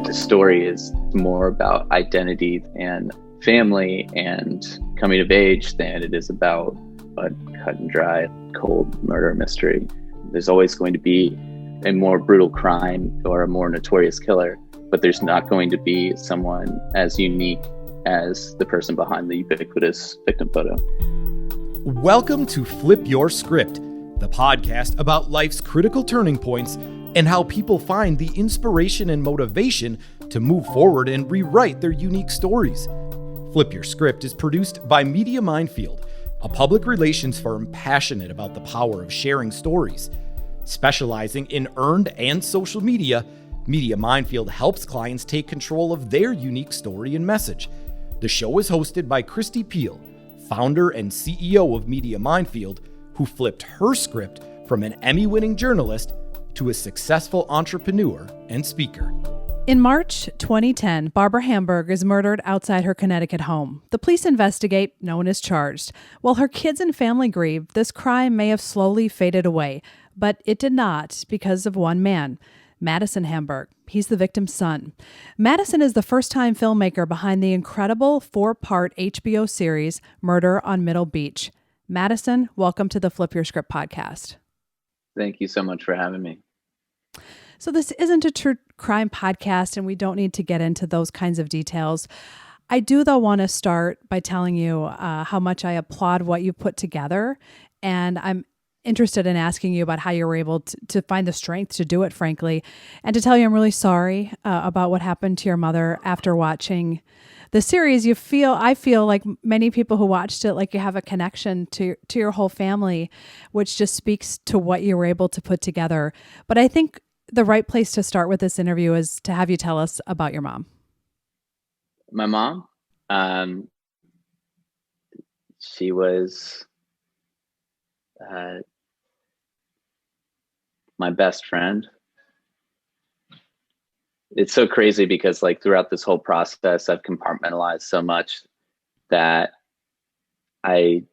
The story is more about identity and family and coming of age than it is about a cut and dry, cold murder mystery. There's always going to be a more brutal crime or a more notorious killer, but there's not going to be someone as unique as the person behind the ubiquitous victim photo. Welcome to Flip Your Script, the podcast about life's critical turning points and how people find the inspiration and motivation to move forward and rewrite their unique stories. Flip Your Script is produced by Media Minefield, a public relations firm passionate about the power of sharing stories. Specializing in earned and social media, Media Minefield helps clients take control of their unique story and message. The show is hosted by Kristi Piehl, founder and CEO of Media Minefield, who flipped her script from an Emmy-winning journalist to a successful entrepreneur and speaker. In March 2010, Barbara Hamburg is murdered outside her Connecticut home. The police investigate, no one is charged. While her kids and family grieve, this crime may have slowly faded away, but it did not because of one man, Madison Hamburg. He's the victim's son. Madison is the first-time filmmaker behind the incredible 4-part HBO series, Murder on Middle Beach. Madison, welcome to the Flip Your Script podcast. Thank you so much for having me. So this isn't a true crime podcast, and we don't need to get into those kinds of details. I do, though, want to start by telling you how much I applaud what you put together, and I'm interested in asking you about how you were able to find the strength to do it, frankly, and to tell you I'm really sorry about what happened to your mother after watching the series. I feel like many people who watched it, like you have a connection to your whole family, which just speaks to what you were able to put together. But I think the right place to start with this interview is to have you tell us about your mom. My mom, she was my best friend. It's so crazy because like throughout this whole process, I've compartmentalized so much that I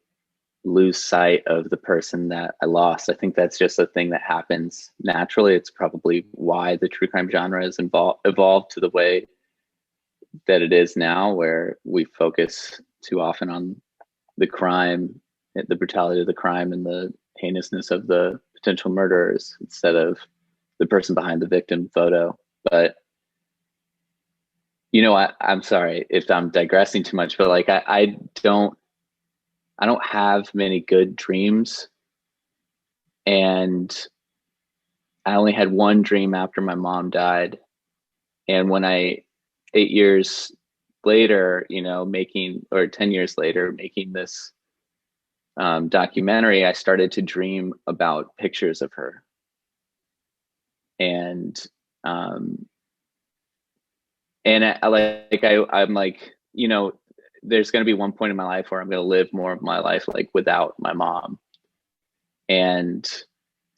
lose sight of the person that I lost. I think that's just a thing that happens naturally. It's probably why the true crime genre has evolved to the way that it is now, where we focus too often on the crime, the brutality of the crime and the heinousness of the potential murderers instead of the person behind the victim photo. But I'm sorry if I'm digressing too much, but like I don't have many good dreams, and I only had one dream after my mom died. And when 8 years later, 10 years later, making this documentary, I started to dream about pictures of her. And I'm like, there's going to be one point in my life where I'm going to live more of my life like without my mom. And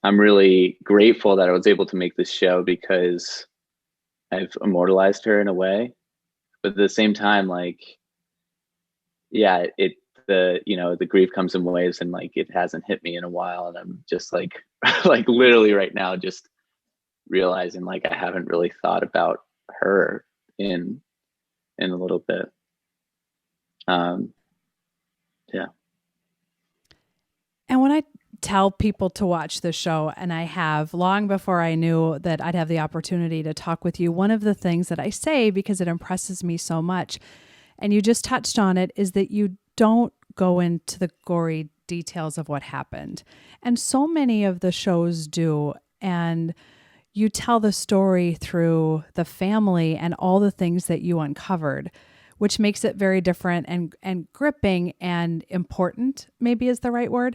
I'm really grateful that I was able to make this show because I've immortalized her in a way. But at the same time, like, yeah, the grief comes in waves, and like it hasn't hit me in a while. And I'm just like, like literally right now, just realizing like I haven't really thought about her in a little bit. Yeah. And when I tell people to watch the show, and I have long before I knew that I'd have the opportunity to talk with you, one of the things that I say, because it impresses me so much, and you just touched on it, is that you don't go into the gory details of what happened. And so many of the shows do. And you tell the story through the family and all the things that you uncovered, which makes it very different and gripping and important, maybe is the right word.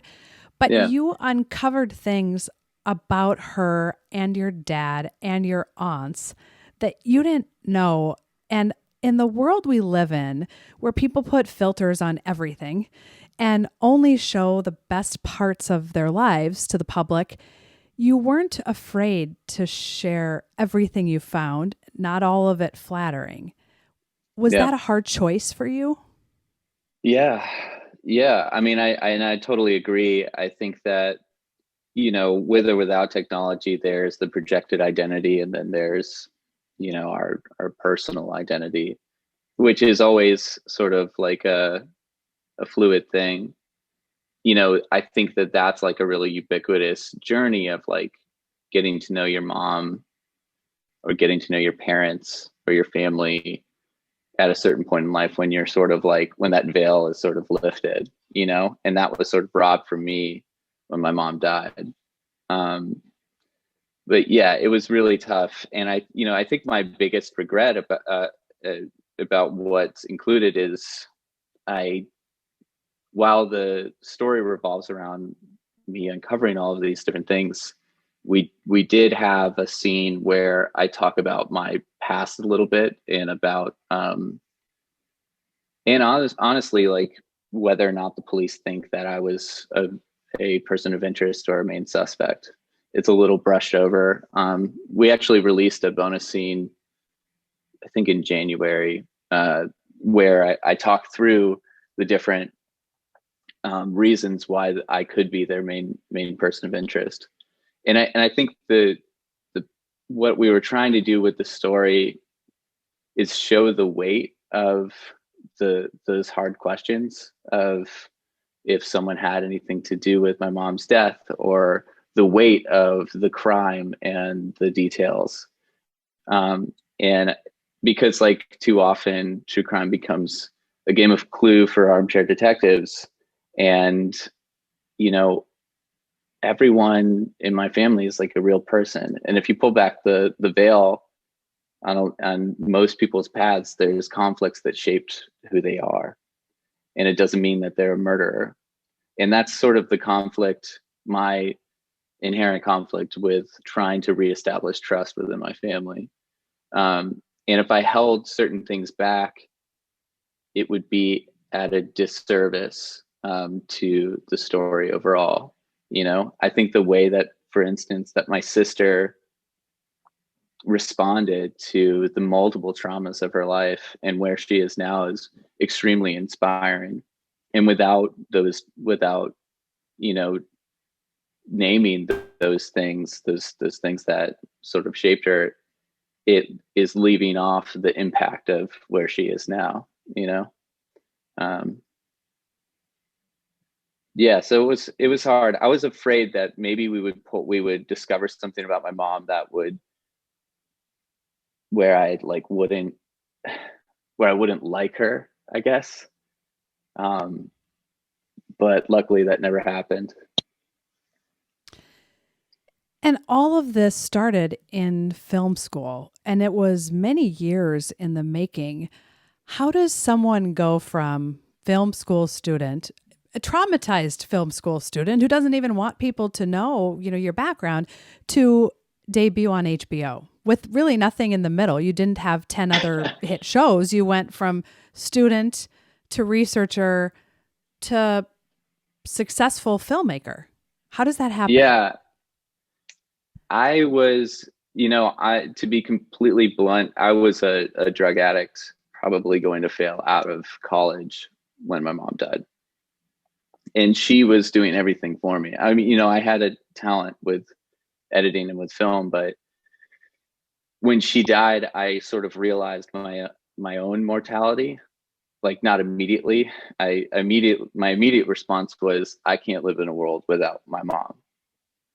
But yeah, you uncovered things about her and your dad and your aunts that you didn't know. And in the world we live in, where people put filters on everything and only show the best parts of their lives to the public, you weren't afraid to share everything you found, not all of it flattering. Was that a hard choice for you? Yeah. I mean, I totally agree. I think that, with or without technology, there's the projected identity, and then there's our personal identity, which is always sort of like a fluid thing. I think that that's like a really ubiquitous journey of like getting to know your mom or getting to know your parents or your family at a certain point in life, when you're sort of like, when that veil is sort of lifted, and that was sort of robbed from me when my mom died. But yeah, it was really tough. And I think my biggest regret about what's included is, while the story revolves around me uncovering all of these different things, we did have a scene where I talk about my past a little bit, and about honestly, like, whether or not the police think that I was a person of interest or a main suspect. It's a little brushed over. We actually released a bonus scene, I think in January, where I talk through the different reasons why I could be their main person of interest. And I think the what we were trying to do with the story is show the weight of those hard questions of if someone had anything to do with my mom's death, or the weight of the crime and the details. And because, like, too often true crime becomes a game of Clue for armchair detectives, and everyone in my family is like a real person. And if you pull back the veil on most people's paths, there's conflicts that shaped who they are. And it doesn't mean that they're a murderer. And that's sort of the conflict, my inherent conflict with trying to reestablish trust within my family. And if I held certain things back, it would be at a disservice to the story overall. I think the way that, for instance, that my sister responded to the multiple traumas of her life and where she is now is extremely inspiring. And without naming those things, those things that sort of shaped her, it is leaving off the impact of where she is now. Yeah, so it was hard. I was afraid that maybe we would discover something about my mom that would, where I wouldn't like her, I guess. But luckily that never happened. And all of this started in film school, and it was many years in the making. How does someone go from film school student, a traumatized film school student who doesn't even want people to know, your background, to debut on HBO with really nothing in the middle? You didn't have 10 other hit shows. You went from student to researcher to successful filmmaker. How does that happen? Yeah, I was, to be completely blunt, I was a drug addict, probably going to fail out of college when my mom died. And she was doing everything for me. I mean, I had a talent with editing and with film, but when she died, I sort of realized my own mortality. Like, not immediately. My immediate response was, I can't live in a world without my mom.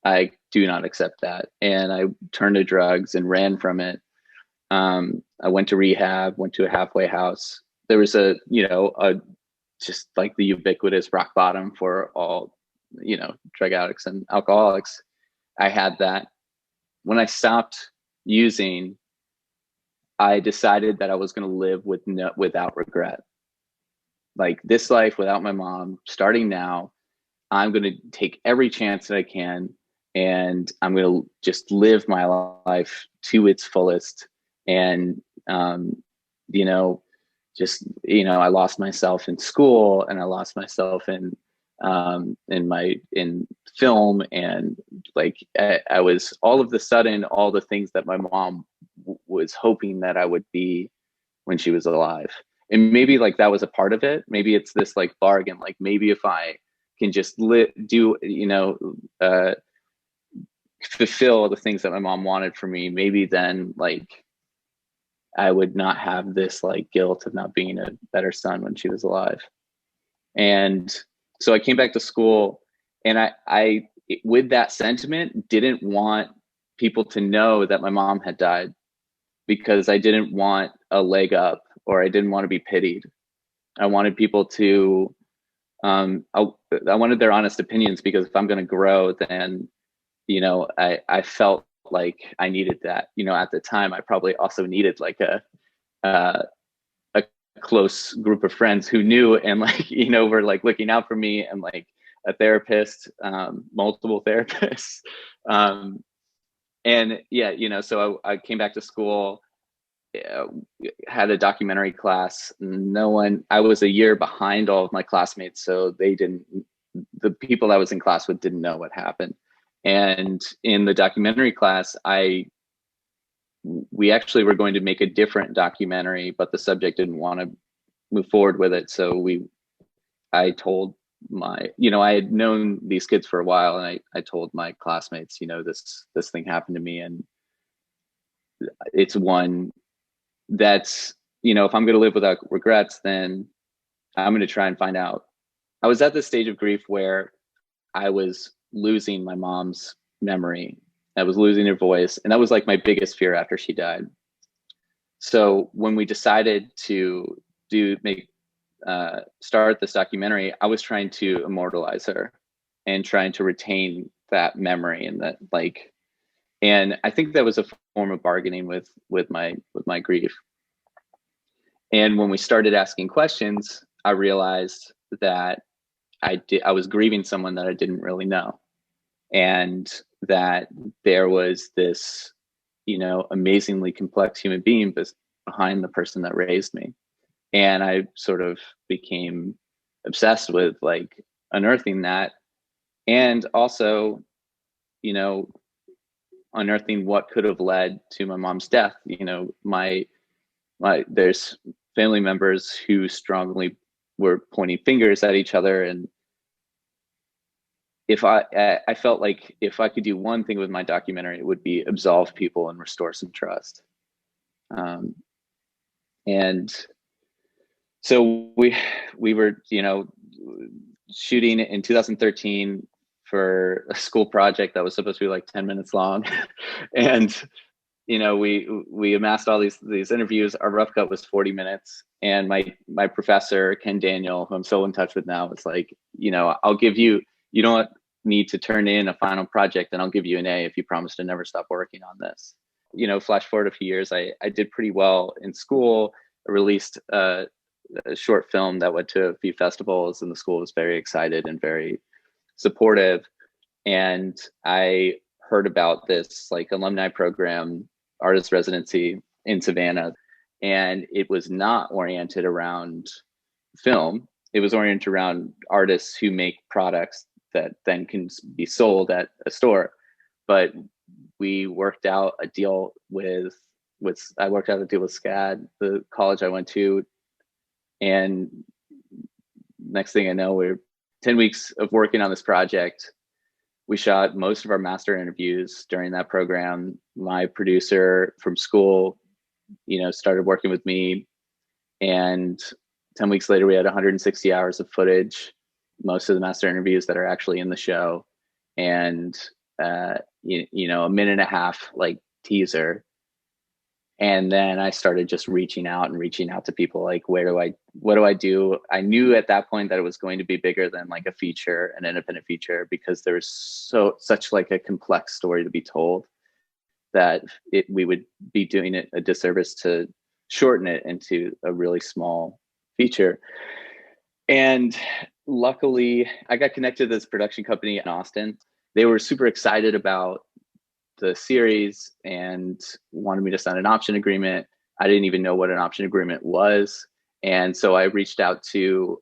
I do not accept that. And I turned to drugs and ran from it. I went to rehab, went to a halfway house. There was a just like the ubiquitous rock bottom for all, drug addicts and alcoholics. I had that. When I stopped using, I decided that I was going to live without regret. Like, this life without my mom, starting now, I'm going to take every chance that I can, and I'm going to just live my life to its fullest. And, I lost myself in school, and I lost myself in film. And I was, all of the sudden, all the things that my mom was hoping that I would be when she was alive. And maybe that was a part of it. Maybe it's this bargain. Maybe if I can just fulfill the things that my mom wanted for me, maybe then I would not have this like guilt of not being a better son when she was alive. And so I came back to school, and I with that sentiment, didn't want people to know that my mom had died, because I didn't want a leg up, or I didn't want to be pitied. I wanted people to, I wanted their honest opinions, because if I'm going to grow, then, I felt like I needed that. At the time, I probably also needed like a close group of friends who knew, and like, were like looking out for me, and like a therapist, multiple therapists. And yeah, so I came back to school, had a documentary class. I was a year behind all of my classmates, so the people I was in class with didn't know what happened. And in the documentary class, we actually were going to make a different documentary, but the subject didn't want to move forward with it. So I told I had known these kids for a while, and I told my classmates, this thing happened to me, and it's one that's, if I'm going to live without regrets, then I'm going to try and find out. I was at this stage of grief where I was losing my mom's memory. I was losing her voice. And that was like my biggest fear after she died. So when we decided to start this documentary, I was trying to immortalize her and trying to retain that memory, and I think that was a form of bargaining with my grief. And when we started asking questions, I realized that I was grieving someone that I didn't really know, and that there was this, amazingly complex human being behind the person that raised me. And I sort of became obsessed with like unearthing that, and also, unearthing what could have led to my mom's death. There's family members who strongly were pointing fingers at each other, and if I felt like if I could do one thing with my documentary, it would be absolve people and restore some trust. And so we were, shooting in 2013 for a school project that was supposed to be like 10 minutes long. And, we amassed all these interviews. Our rough cut was 40 minutes. And my professor, Ken Daniel, who I'm still in touch with now, was like, I'll give you, you don't need to turn in a final project, and I'll give you an A if you promise to never stop working on this. Flash forward a few years, I did pretty well in school. I released a short film that went to a few festivals, and the school was very excited and very supportive. And I heard about this like alumni program, artist residency in Savannah, and it was not oriented around film. It was oriented around artists who make products that then can be sold at a store. But we worked out a deal with SCAD, the college I went to, and next thing I know, we're 10 weeks of working on this project. We shot most of our master interviews during that program. My producer from school, started working with me, and 10 weeks later, we had 160 hours of footage, most of the master interviews that are actually in the show, and a minute and a half like teaser. And then I started just reaching out to people, like, what do I do? I knew at that point that it was going to be bigger than like a feature, an independent feature, because there was such like a complex story to be told, that we would be doing it a disservice to shorten it into a really small feature. And luckily, I got connected to this production company in Austin. They were super excited about the series and wanted me to sign an option agreement. I didn't even know what an option agreement was. And so I reached out to,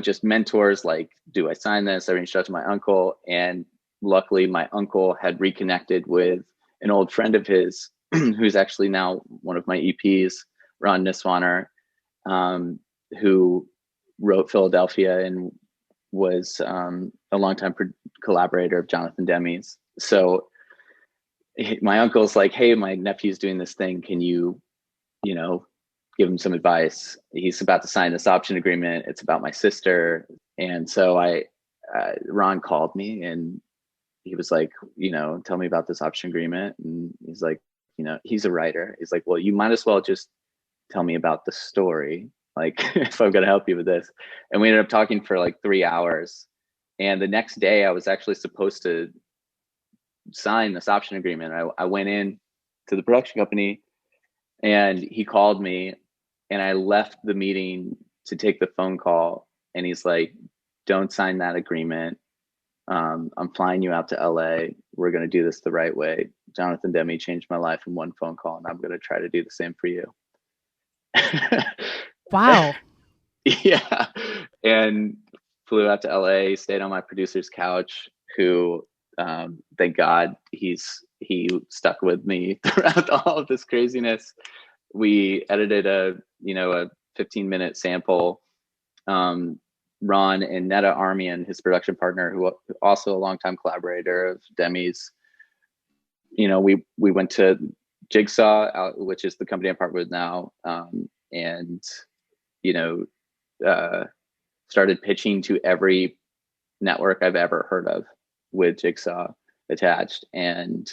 just mentors, like, do I sign this? I reached out to my uncle, and luckily my uncle had reconnected with an old friend of his, who's actually now one of my EPs, Ron Niswaner, who wrote Philadelphia and was a longtime collaborator of Jonathan Demme's. So my uncle's like, hey, my nephew's doing this thing. Can you you know, give him some advice. He's about to sign this option agreement. It's about my sister. And so Ron called me and he was like, tell me about this option agreement. And he's like, he's a writer. He's like, well, you might as well just tell me about the story. Like, if I'm going to help you with this. And we ended up talking for like 3 hours. And the next day I was actually supposed to sign this option agreement. I went in to the production company and he called me and I left the meeting to take the phone call. And he's like, don't sign that agreement. I'm flying you out to LA. We're going to do this the right way. Jonathan Demme changed my life in one phone call, and I'm going to try to do the same for you. Wow. Yeah. And flew out to LA, stayed on my producer's couch, who, thank God, he stuck with me throughout all of this craziness. We edited a 15-minute sample. Ron and Netta Armian, his production partner, who also a longtime collaborator of Demme's, we went to Jigsaw, which is the company I'm partnered with now, and started pitching to every network I've ever heard of with Jigsaw attached. And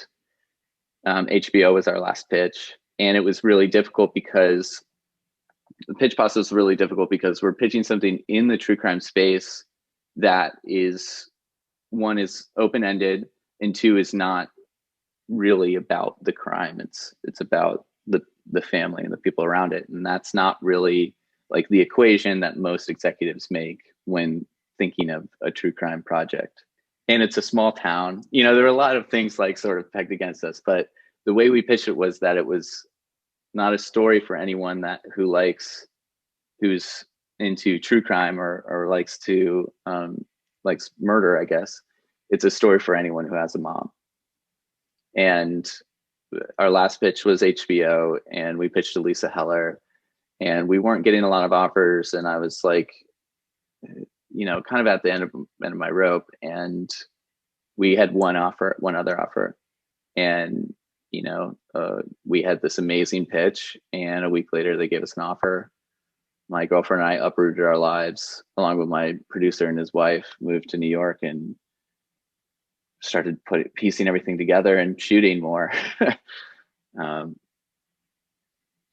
HBO was our last pitch, and it was really difficult because the pitch process was really difficult because we're pitching something in the true crime space that is, one, is open-ended, and two, is not really about the crime. It's about the family and the people around it. And that's not really like the equation that most executives make when thinking of a true crime project. And it's a small town. There are a lot of things like sort of pegged against us, but the way we pitched it was that it was not a story for anyone who's into true crime or likes murder, I guess. It's a story for anyone who has a mom. And our last pitch was HBO, and we pitched to Lisa Heller, and we weren't getting a lot of offers. And I was like, kind of at the end of my rope, and we had one other offer. And we had this amazing pitch, and a week later they gave us an offer. My girlfriend and I uprooted our lives, along with my producer and his wife, moved to New York and started piecing everything together and shooting more.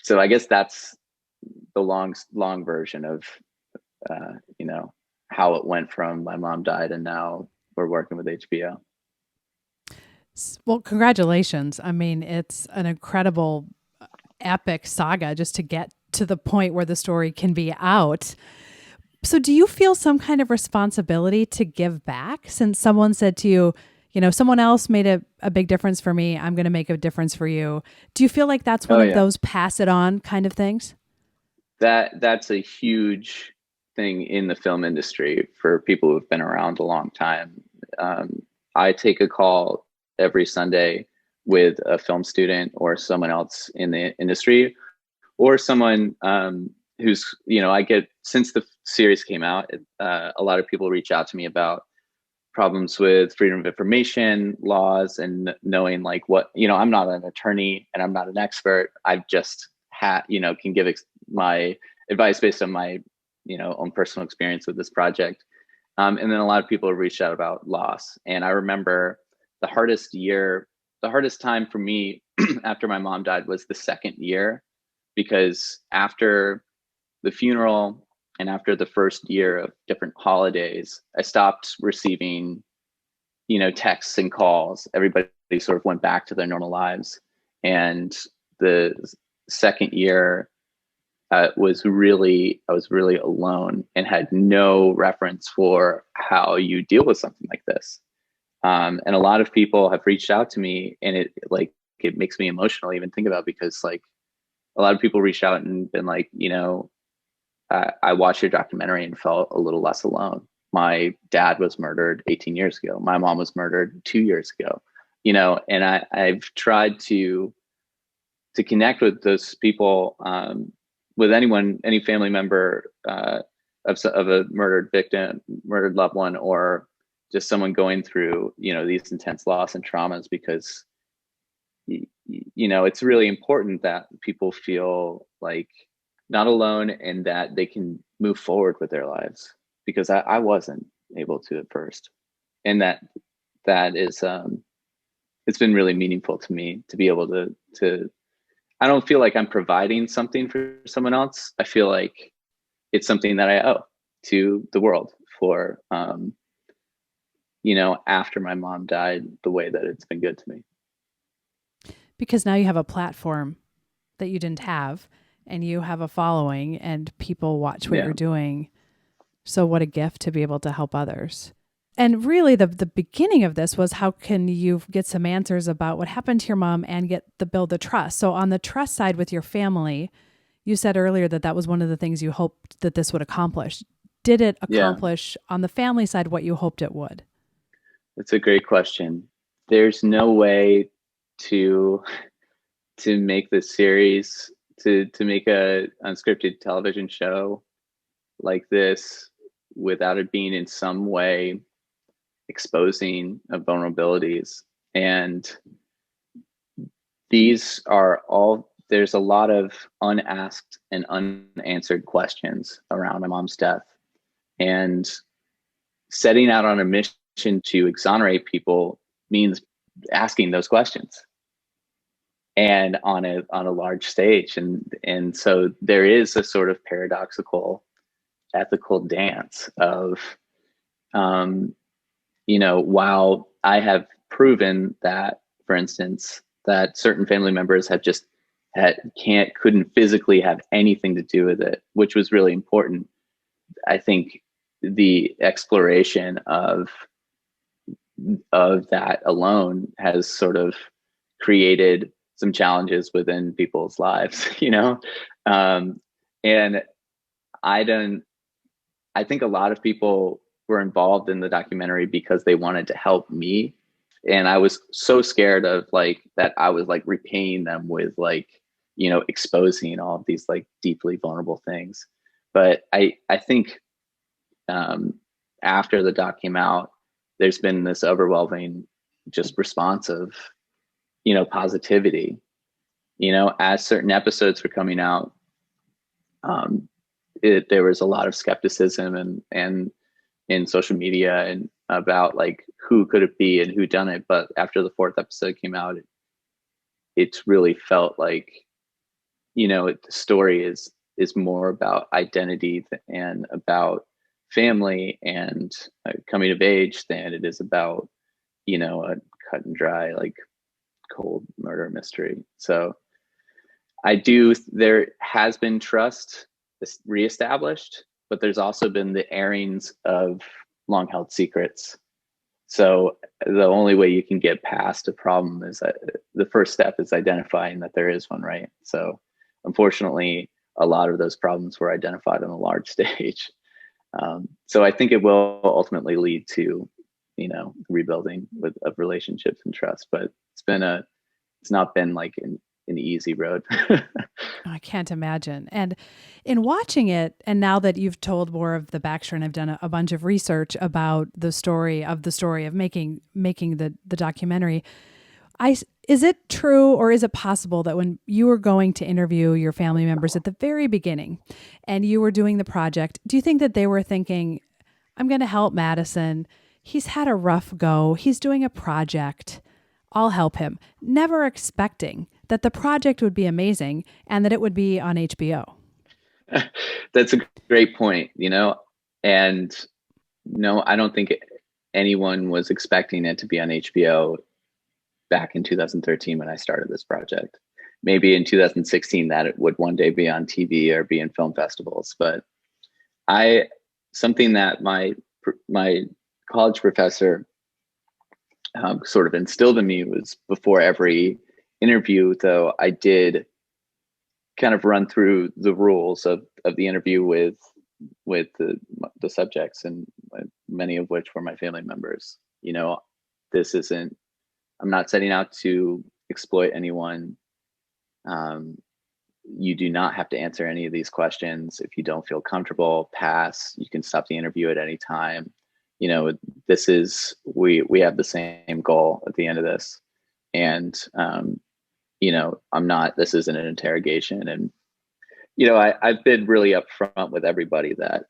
So I guess that's the long version of how it went from my mom died and now we're working with HBO. Well, congratulations. I mean, it's an incredible epic saga just to get to the point where the story can be out. So do you feel some kind of responsibility to give back, since someone said to you, someone else made a big difference for me, I'm going to make a difference for you? Do you feel like that's one of those pass it on kind of things? That's a huge thing in the film industry for people who've been around a long time. I take a call every Sunday with a film student or someone else in the industry, or someone who's, I get, since the series came out, a lot of people reach out to me about problems with freedom of information laws and knowing like what, I'm not an attorney and I'm not an expert. I've just can give my advice based on my, own personal experience with this project. And then a lot of people have reached out about loss. And I remember the hardest time for me after my mom died was the second year, because after the funeral and after the first year of different holidays, I stopped receiving, texts and calls. Everybody sort of went back to their normal lives. And the second year I was really alone and had no reference for how you deal with something like this. And a lot of people have reached out to me, and it makes me emotional even think about, because like a lot of people reached out and been like, I watched your documentary and felt a little less alone. My dad was murdered 18 years ago. My mom was murdered 2 years ago, and I've tried to connect with those people, with anyone, any family member of a murdered victim, murdered loved one, or just someone going through, these intense loss and traumas, because it's really important that people feel like not alone and that they can move forward with their lives, because I wasn't able to at first. And that is, it's been really meaningful to me to be able to, I don't feel like I'm providing something for someone else. I feel like it's something that I owe to the world for, after my mom died, the way that it's been good to me. Because now you have a platform that you didn't have, and you have a following, and people watch what you're doing. So what a gift to be able to help others. And really the beginning of this was, how can you get some answers about what happened to your mom and build the trust? So on the trust side with your family, you said earlier that was one of the things you hoped that this would accomplish. Did it accomplish on the family side what you hoped it would? That's a great question. There's no way to make this series, to make a unscripted television show like this without it being in some way exposing of vulnerabilities. And these are all, there's a lot of unasked and unanswered questions around my mom's death. And setting out on a mission to exonerate people means asking those questions, and on a large stage. And so there is a sort of paradoxical ethical dance of, while I have proven that, for instance, that certain family members have just couldn't physically have anything to do with it, which was really important. I think the exploration of that alone has sort of created some challenges within people's lives, and I think a lot of people were involved in the documentary because they wanted to help me. And I was so scared of that I was repaying them with exposing all of these deeply vulnerable things. But I think after the doc came out, there's been this overwhelming just response of, positivity, as certain episodes were coming out. There was a lot of skepticism and in social media and about who could it be and who done it. But after the 4th episode came out, it's really felt like, the story is more about identity and about family and coming of age than it is about, a cut and dry, cold murder mystery. So there has been trust reestablished, but there's also been the airings of long held secrets. So the only way you can get past a problem is that the first step is identifying that there is one, right? So unfortunately, a lot of those problems were identified on a large stage. So I think it will ultimately lead to, rebuilding of relationships and trust, but it's not been an easy road. I can't imagine. And in watching it, and now that you've told more of the backstory, and I've done a bunch of research about the story of making the documentary, is it true, or is it possible that when you were going to interview your family members at the very beginning and you were doing the project, do you think that they were thinking, I'm going to help Madison. He's had a rough go. He's doing a project. I'll help him. Never expecting that the project would be amazing and that it would be on HBO. That's a great point, and no, I don't think anyone was expecting it to be on HBO back in 2013 when I started this project. Maybe in 2016 that it would one day be on TV or be in film festivals. But something that my college professor sort of instilled in me was, before every interview, though, I did kind of run through the rules of the interview with the subjects, and many of which were my family members. I'm not setting out to exploit anyone. You do not have to answer any of these questions. If you don't feel comfortable, pass. You can stop the interview at any time. We have the same goal at the end of this. And this isn't an interrogation. And, I've been really upfront with everybody that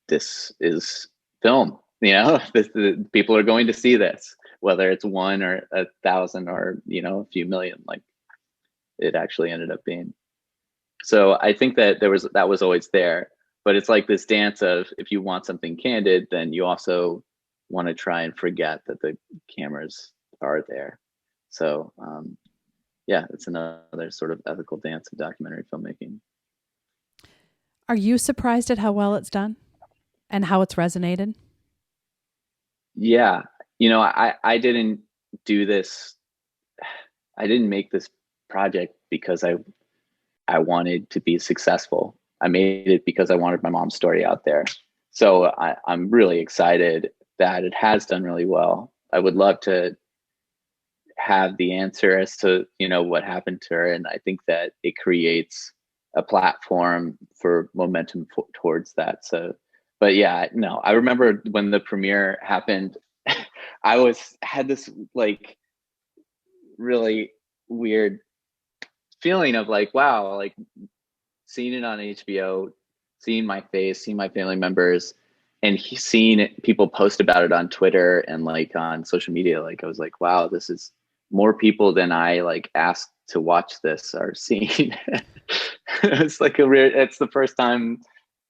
this is film, people are going to see this, whether it's 1 or 1,000 or, a few million, like it actually ended up being. So I think that that was always there, but it's like this dance of, if you want something candid, then you also want to try and forget that the cameras are there. So yeah, it's another sort of ethical dance of documentary filmmaking. Are you surprised at how well it's done and how it's resonated? Yeah. I didn't do this. I didn't make this project because I wanted to be successful. I made it because I wanted my mom's story out there. So I'm really excited that it has done really well. I would love to have the answer as to, what happened to her. And I think that it creates a platform for momentum towards that. So, but yeah, no, I remember when the premiere happened, I had this like really weird feeling of like, wow, like seeing it on HBO, seeing my face, seeing my family members, and seeing people post about it on Twitter and like on social media. Like I was like, wow, this is more people than I like asked to watch this are seeing. It's like it's the first time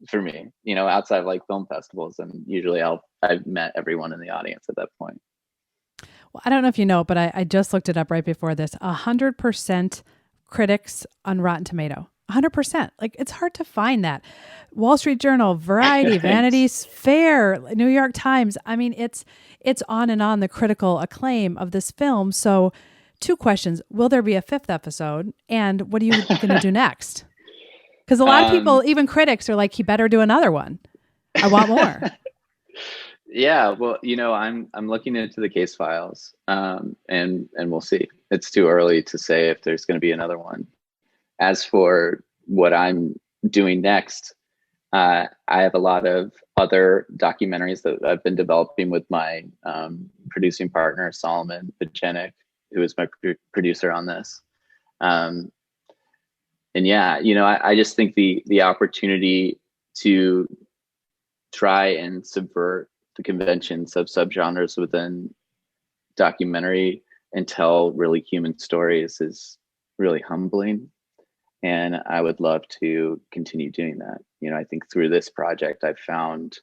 for me, outside of like film festivals, and usually I've met everyone in the audience at that point. Well, I don't know if you know, but I just looked it up right before this. 100% critics on Rotten Tomato. 100%. Like, it's hard to find that. Wall Street Journal, Variety, Vanity Fair, New York Times. I mean, it's on and on, the critical acclaim of this film. So 2 questions. Will there be a 5th episode? And what are you going to do next? Because a lot of people, even critics, are like, he better do another one. I want more. Yeah, well, I'm looking into the case files, and we'll see. It's too early to say if there's going to be another one. As for what I'm doing next, I have a lot of other documentaries that I've been developing with my producing partner, Solomon Pachenik, who is my producer on this. And yeah, I just think the opportunity to try and subvert the conventions of subgenres within documentary and tell really human stories is really humbling. And I would love to continue doing that. I think through this project, I've found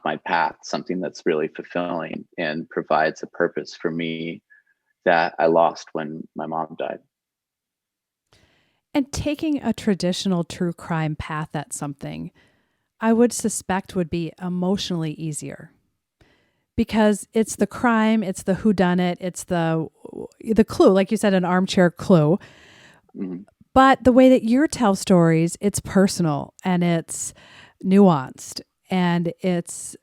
my path, something that's really fulfilling and provides a purpose for me that I lost when my mom died. And taking a traditional true crime path at something, I would suspect would be emotionally easier, because it's the crime, it's the whodunit, it's the clue, like you said, an armchair clue. Mm-hmm. But the way that you tell stories, it's personal and it's nuanced and it's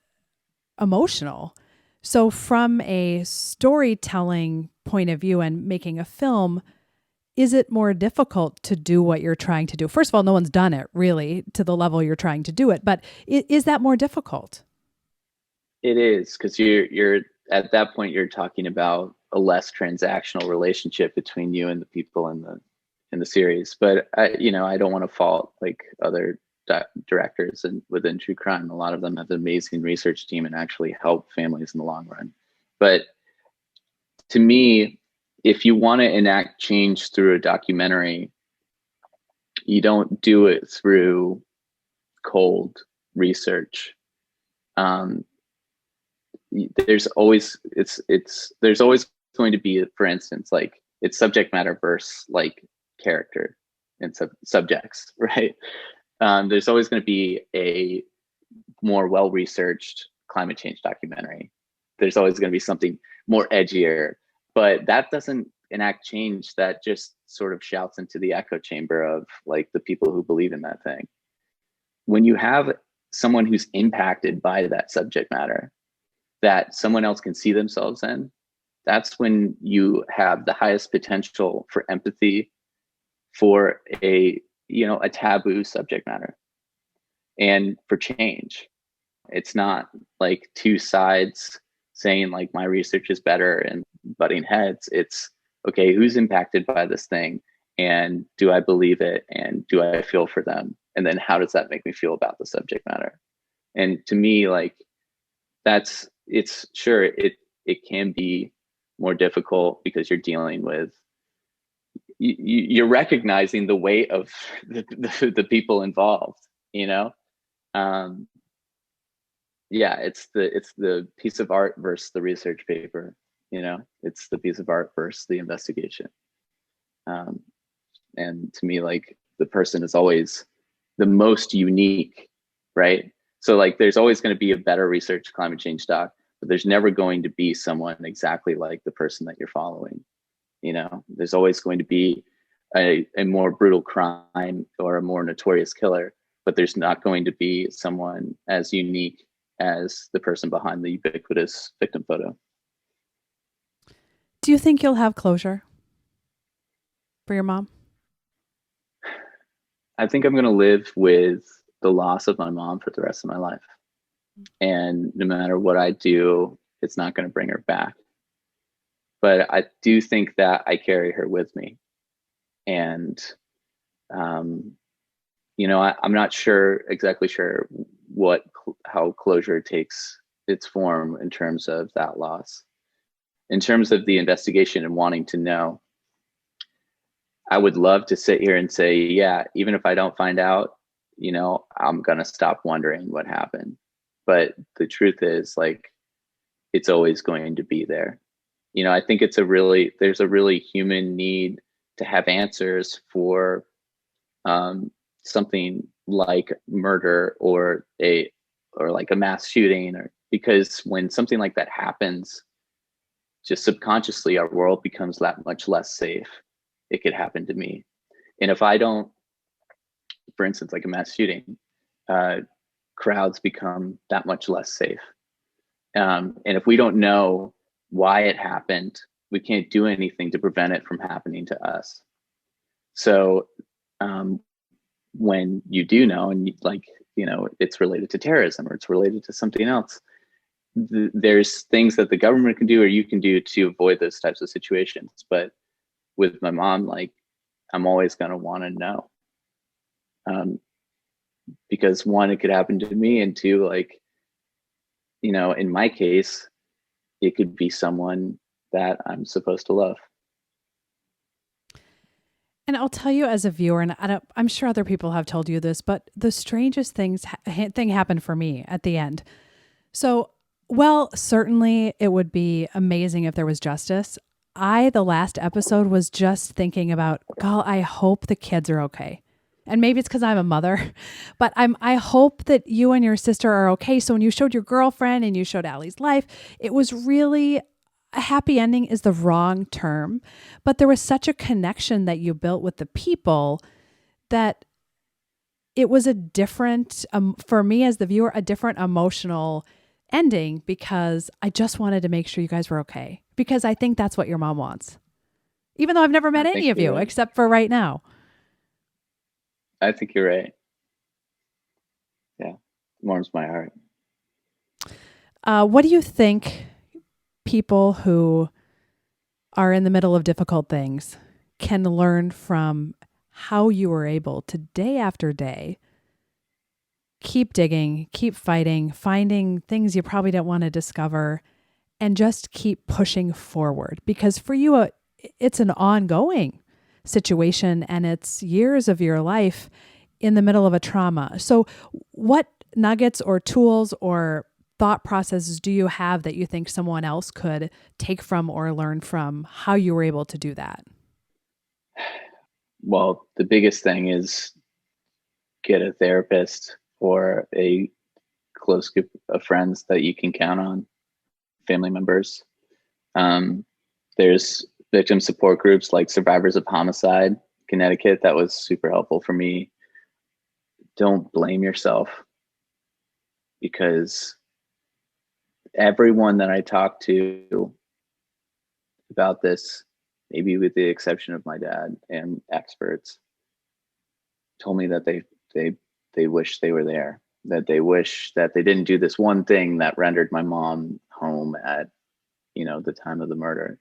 emotional. So from a storytelling point of view and making a film, is it more difficult to do what you're trying to do? First of all, no one's done it really to the level you're trying to do it, but is that more difficult? It is, because you're at that point, you're talking about a less transactional relationship between you and the people in the series. But I don't want to fault like other directors and within true crime. A lot of them have an amazing research team and actually help families in the long run. But to me, if you want to enact change through a documentary, you don't do it through cold research. There's always going to be, for instance, like it's subject matter versus like character and subjects, right? There's always going to be a more well-researched climate change documentary. There's always going to be something more edgier, but that doesn't enact change. That just sort of shouts into the echo chamber of like the people who believe in that thing. When you have someone who's impacted by that subject matter that someone else can see themselves in, that's when you have the highest potential for empathy for a taboo subject matter and for change. It's not like two sides saying like my research is better and butting heads. It's okay, who's impacted by this thing? And do I believe it? And do I feel for them? And then how does that make me feel about the subject matter? And to me, like, it's sure it can be more difficult because you're dealing with, you're recognizing the weight of the people involved, you know? Um, yeah, it's the piece of art versus the research paper, you know? It's the piece of art versus the investigation. Um, and to me, like, the person is always the most unique, right? So like there's always going to be a better research climate change doc, but there's never going to be someone exactly like the person that you're following. You know, there's always going to be a more brutal crime or a more notorious killer, but there's not going to be someone as unique as the person behind the ubiquitous victim photo. Do you think you'll have closure for your mom? I think I'm going to live with the loss of my mom for the rest of my life. And no matter what I do, it's not going to bring her back. But I do think that I carry her with me. And, you know, I'm not exactly sure how closure takes its form in terms of that loss. In terms of the investigation and wanting to know, I would love to sit here and say, yeah, even if I don't find out, you know, I'm going to stop wondering what happened. But the truth is, like, it's always going to be there. You know, I think there's a really human need to have answers for something like murder or like a mass shooting, or because when something like that happens, just subconsciously our world becomes that much less safe. It could happen to me. And if I don't, for instance, like a mass shooting, crowds become that much less safe. And if we don't know why it happened, we can't do anything to prevent it from happening to us. So when you do know, and you know, it's related to terrorism or it's related to something else, there's things that the government can do or you can do to avoid those types of situations. But with my mom, like, I'm always going to want to know. Because one, it could happen to me, and two, like, you know, in my case, it could be someone that I'm supposed to love. And I'll tell you as a viewer, and I'm sure other people have told you this, but the strangest thing happened for me at the end. So, well, certainly it would be amazing if there was justice. The last episode was just thinking about, God, I hope the kids are okay. And maybe it's because I'm a mother, but I hope that you and your sister are okay. So when you showed your girlfriend and you showed Allie's life, it was really, a happy ending is the wrong term, but there was such a connection that you built with the people that it was a different, for me as the viewer, a different emotional ending, because I just wanted to make sure you guys were okay, because I think that's what your mom wants, even though I've never met any of you right, except for right now. I think you're right. Yeah, warms my heart. What do you think people who are in the middle of difficult things can learn from how you were able to, day after day, keep digging, keep fighting, finding things you probably don't want to discover, and just keep pushing forward? Because for you, it's an ongoing situation and it's years of your life in the middle of a trauma. So what nuggets or tools or thought processes do you have that you think someone else could take from or learn from how you were able to do that? Well, the biggest thing is get a therapist or a close group of friends that you can count on, family members. There's victim support groups like Survivors of Homicide, Connecticut. That was super helpful for me. Don't blame yourself, because everyone that I talked to about this, maybe with the exception of my dad and experts, told me that they wish they were there, that they wish that they didn't do this one thing that rendered my mom home at, you know, the time of the murder.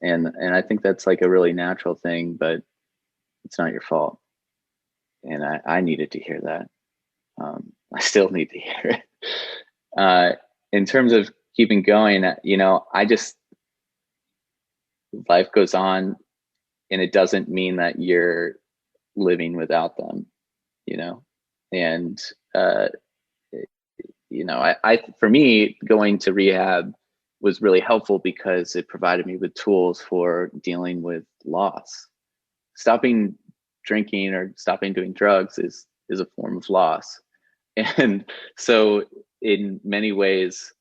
And I think that's like a really natural thing, but it's not your fault. And I needed to hear that. I still need to hear it. In terms of keeping going, life goes on, and it doesn't mean that you're living without them, and, for me, going to rehab was really helpful because it provided me with tools for dealing with loss. Stopping drinking or stopping doing drugs is a form of loss. And so in many ways,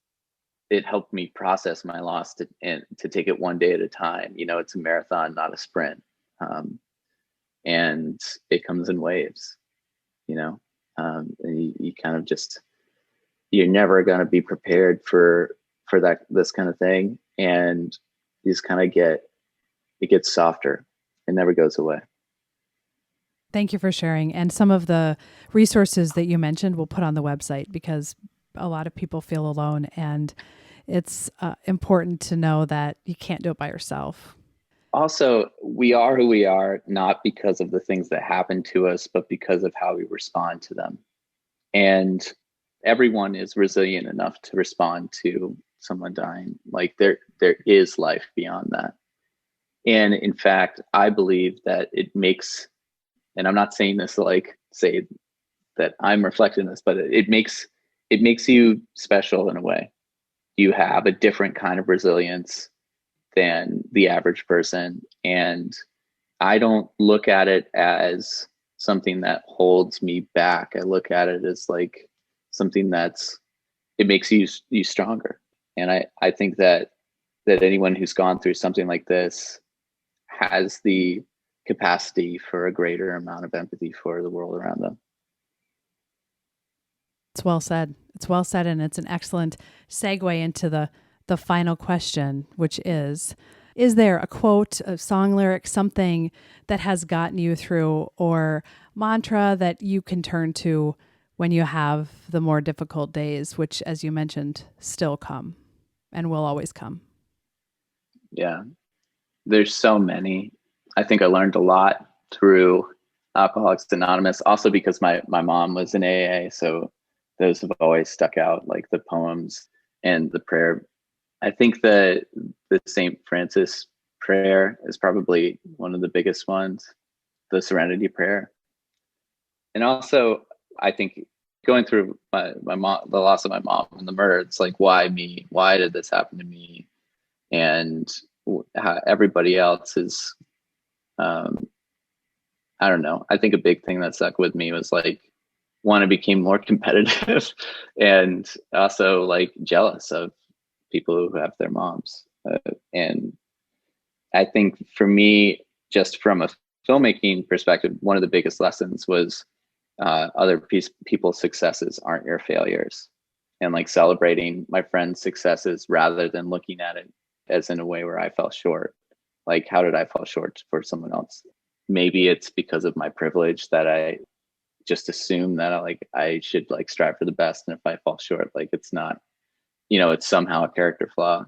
it helped me process my loss to take it one day at a time. It's a marathon, not a sprint. And it comes in waves, and you kind of you're never going to be prepared for this kind of thing. And you just kind of it gets softer. It never goes away. Thank you for sharing. And some of the resources that you mentioned we'll put on the website, because a lot of people feel alone, and it's important to know that you can't do it by yourself. Also, we are who we are, not because of the things that happen to us, but because of how we respond to them. And everyone is resilient enough to respond to someone dying. Like there is life beyond that. And in fact, I believe that it makes, and I'm not saying this to say that I'm reflecting this, but it makes you special in a way. You have a different kind of resilience than the average person. And I don't look at it as something that holds me back. I look at it as like something it makes you stronger. And I think that anyone who's gone through something like this has the capacity for a greater amount of empathy for the world around them. It's well said. It's well said, and it's an excellent segue into the final question, which is there a quote, a song lyric, something that has gotten you through, or mantra that you can turn to when you have the more difficult days, which, as you mentioned, still come and will always come? Yeah, there's so many. I think I learned a lot through Alcoholics Anonymous, also because my mom was in AA. So those have always stuck out, like the poems and the prayer. I think the St. Francis prayer is probably one of the biggest ones, the Serenity Prayer. And also, I think going through my mom, the loss of my mom and the murder, it's like, why me? Why did this happen to me? And how everybody else is, I don't know. I think a big thing that stuck with me was like, one, I became more competitive and also like jealous of people who have their moms. And I think for me, just from a filmmaking perspective, one of the biggest lessons was other people's successes aren't your failures, and like celebrating my friends' successes rather than looking at it as in a way where I fell short. Like, how did I fall short for someone else? Maybe it's because of my privilege that I just assume that I should like strive for the best. And if I fall short, like it's not, it's somehow a character flaw.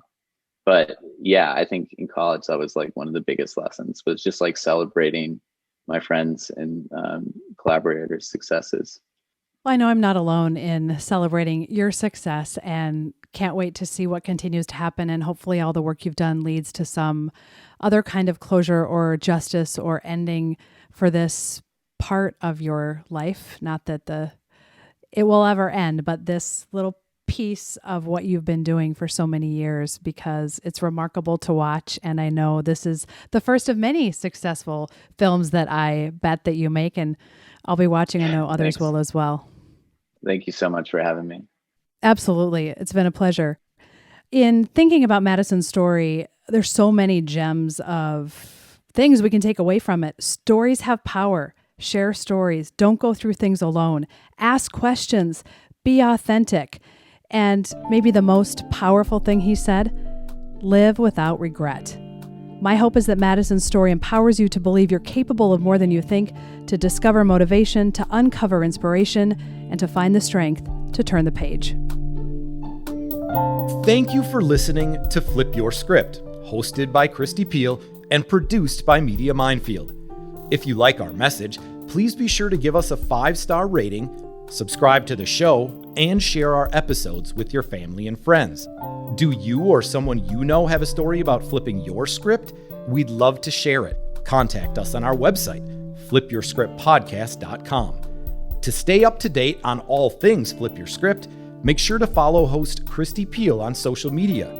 But yeah, I think in college, that was like one of the biggest lessons, was just like celebrating my friends and collaborators' successes. Well, I know I'm not alone in celebrating your success, and can't wait to see what continues to happen. And hopefully all the work you've done leads to some other kind of closure or justice or ending for this part of your life. Not that it will ever end, but this little piece of what you've been doing for so many years, because it's remarkable to watch. And I know this is the first of many successful films that I bet that you make, and I'll be watching. I know others will as well. Thank you so much for having me. Absolutely. It's been a pleasure. In thinking about Madison's story, there's so many gems of things we can take away from it. Stories have power. Share stories. Don't go through things alone. Ask questions. Be authentic. And maybe the most powerful thing he said, live without regret. My hope is that Madison's story empowers you to believe you're capable of more than you think, to discover motivation, to uncover inspiration, and to find the strength to turn the page. Thank you for listening to Flip Your Script. hosted by Kristi Piehl and produced by Media Minefield. If you like our message, please be sure to give us a 5-star rating, subscribe to the show, and share our episodes with your family and friends. Do you or someone you know have a story about flipping your script? We'd love to share it. Contact us on our website, flipyourscriptpodcast.com. To stay up to date on all things Flip Your Script, make sure to follow host Kristi Piehl on social media.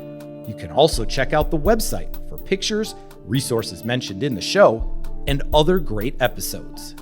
You can also check out the website for pictures, resources mentioned in the show, and other great episodes.